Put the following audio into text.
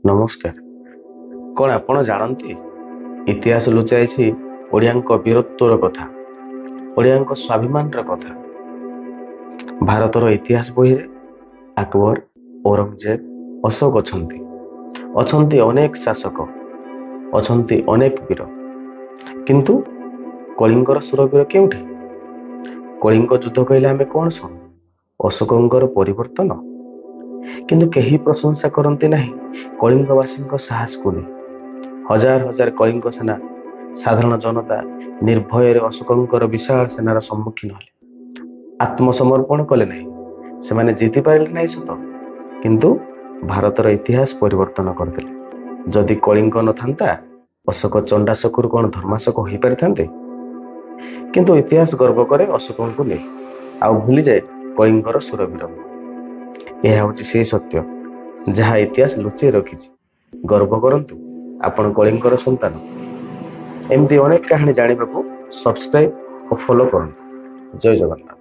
ନମସ୍କାର। କଣ ଆପଣ ଜାଣନ୍ତି ଇତିହାସ ଲୁଚାଇଛି ଓଡ଼ିଆଙ୍କ ବୀରତ୍ୱର କଥା, ଓଡ଼ିଆଙ୍କ ସ୍ୱାଭିମାନର କଥା। ଭାରତର ଇତିହାସ ବହିରେ ଆକବର, ଔରଙ୍ଗଜେବ, ଅଶୋକ ଅଛନ୍ତି ଅନେକ ଶାସକ, ଅଛନ୍ତି ଅନେକ ବୀର। କିନ୍ତୁ କଳିଙ୍ଗର ସୁରବୀର କେଉଁଠି? କଳିଙ୍ଗ ଯୁଦ୍ଧ କହିଲେ ଆମେ କଣ ଶୁଣୁ? ଅଶୋକଙ୍କର ପରିବର୍ତ୍ତନ। କିନ୍ତୁ କେହି ପ୍ରଶଂସା କରନ୍ତି ନାହିଁ କଳିଙ୍ଗବାସୀଙ୍କ ସାହସକୁ ନେଇ। ହଜାର ହଜାର କଳିଙ୍ଗ ସେନା, ସାଧାରଣ ଜନତା ନିର୍ଭୟରେ ଅଶୋକଙ୍କର ବିଶାଳ ସେନାର ସମ୍ମୁଖୀନ ହେଲେ। ଆତ୍ମସମର୍ପଣ କଲେ ନାହିଁ। ସେମାନେ ଜିତି ପାରିଲେ ନାହିଁ ସତ, କିନ୍ତୁ ଭାରତର ଇତିହାସ ପରିବର୍ତ୍ତନ କରିଦେଲେ। ଯଦି କଳିଙ୍ଗ ନଥାନ୍ତା, ଅଶୋକ ଚଣ୍ଡାଶୋକରୁ କଣ ଧର୍ମାଶୋକ ହୋଇପାରିଥାନ୍ତେ? କିନ୍ତୁ ଇତିହାସ ଗର୍ବ କରେ ଅଶୋକଙ୍କୁ ନେଇ, ଆଉ ଭୁଲିଯାଏ କଳିଙ୍ଗର ସୁରବୀରଙ୍କୁ। ଏହା ହେଉଛି ସେହି ସତ୍ୟ ଯାହା ଇତିହାସ ଲୁଚେଇ ରଖିଛି। ଗର୍ବ କରନ୍ତୁ, ଆପଣ କଳିଙ୍ଗର ସନ୍ତାନ। ଏମିତି ଅନେକ କାହାଣୀ ଜାଣିବାକୁ ସବସ୍କ୍ରାଇବ ଓ ଫଲୋ କରନ୍ତୁ। ଜୟ ଜଗନ୍ନାଥ।